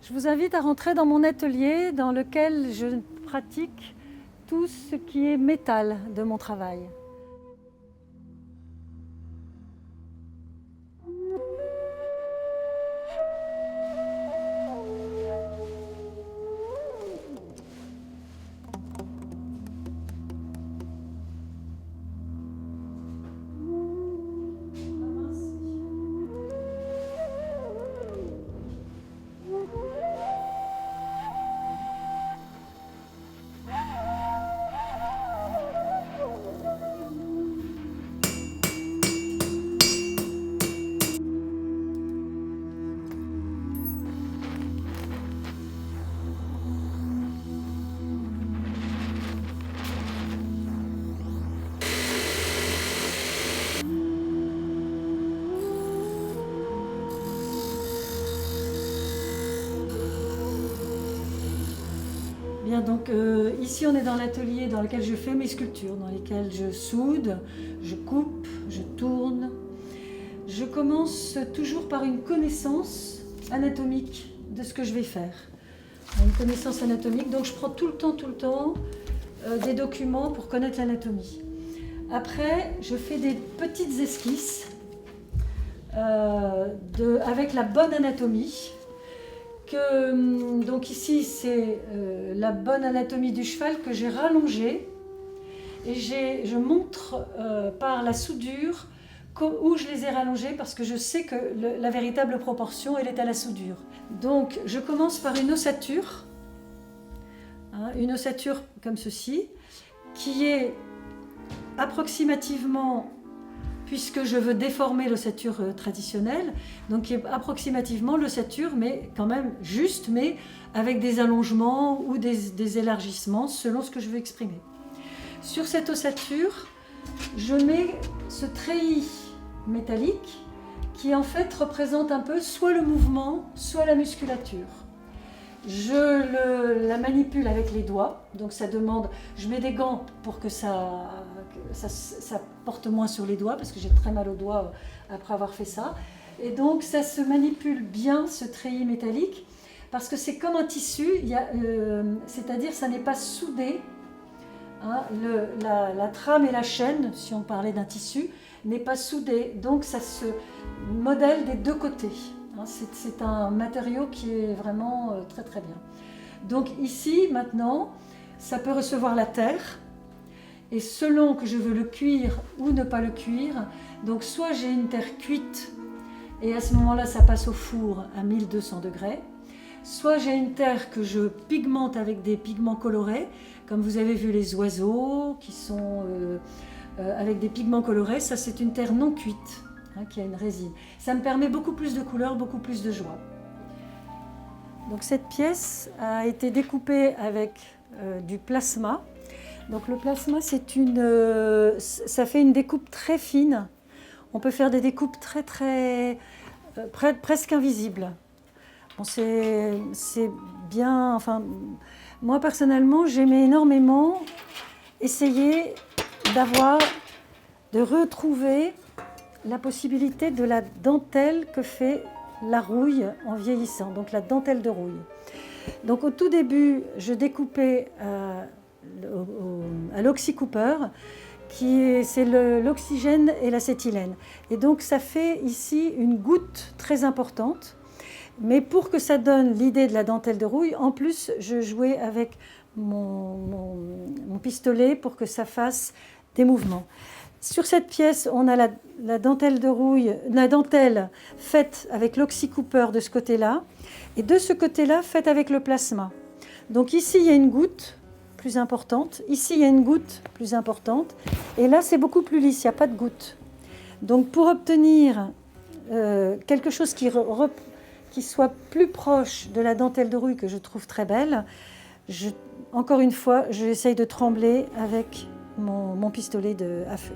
Je vous invite à rentrer dans mon atelier dans lequel je pratique tout ce qui est métal de mon travail. Bien, donc ici on est dans l'atelier dans lequel je fais mes sculptures, dans lesquelles je soude, je coupe, je tourne. Je commence toujours par une connaissance anatomique de ce que je vais faire. Une connaissance anatomique, donc je prends tout le temps des documents pour connaître l'anatomie. Après, je fais des petites esquisses avec la bonne anatomie. Donc ici, c'est la bonne anatomie du cheval que j'ai rallongée et je montre par la soudure où je les ai rallongées parce que je sais que la véritable proportion, elle est à la soudure. Donc je commence par une ossature, une ossature comme ceci, qui est approximativement, puisque je veux déformer l'ossature traditionnelle, donc qui est approximativement l'ossature, mais quand même juste, mais avec des allongements ou des élargissements selon ce que je veux exprimer. Sur cette ossature, je mets ce treillis métallique qui en fait représente un peu soit le mouvement, soit la musculature. Je la manipule avec les doigts, donc ça demande, je mets des gants pour que ça porte moins sur les doigts parce que j'ai très mal aux doigts après avoir fait ça. Et donc ça se manipule bien, ce treillis métallique, parce que c'est comme un tissu, c'est-à-dire ça n'est pas soudé. La trame et la chaîne, si on parlait d'un tissu, n'est pas soudé, donc ça se modèle des deux côtés. C'est un matériau qui est vraiment très très bien. Donc ici, maintenant, ça peut recevoir la terre, et selon que je veux le cuire ou ne pas le cuire, donc soit j'ai une terre cuite, et à ce moment-là, ça passe au four à 1200 degrés, soit j'ai une terre que je pigmente avec des pigments colorés, comme vous avez vu les oiseaux qui sont avec des pigments colorés, ça c'est une terre non cuite. Qui a une résine. Ça me permet beaucoup plus de couleurs, beaucoup plus de joie. Donc cette pièce a été découpée avec du plasma. Donc le plasma, ça fait une découpe très fine. On peut faire des découpes presque invisibles. Bon, c'est bien. Enfin, moi personnellement, j'aimais énormément essayer de retrouver la possibilité de la dentelle que fait la rouille en vieillissant, donc la dentelle de rouille. Donc au tout début, je découpais à l'oxycoupeur, c'est l'oxygène et l'acétylène. Et donc ça fait ici une goutte très importante, mais pour que ça donne l'idée de la dentelle de rouille, en plus je jouais avec mon pistolet pour que ça fasse des mouvements. Sur cette pièce, on a la dentelle de rouille, la dentelle faite avec l'oxycoupeur de ce côté-là, et de ce côté-là, faite avec le plasma. Donc ici, il y a une goutte plus importante, ici, il y a une goutte plus importante, et là, c'est beaucoup plus lisse, il n'y a pas de goutte. Donc pour obtenir quelque chose qui soit plus proche de la dentelle de rouille, que je trouve très belle, encore une fois, j'essaye de trembler avec mon pistolet à feu.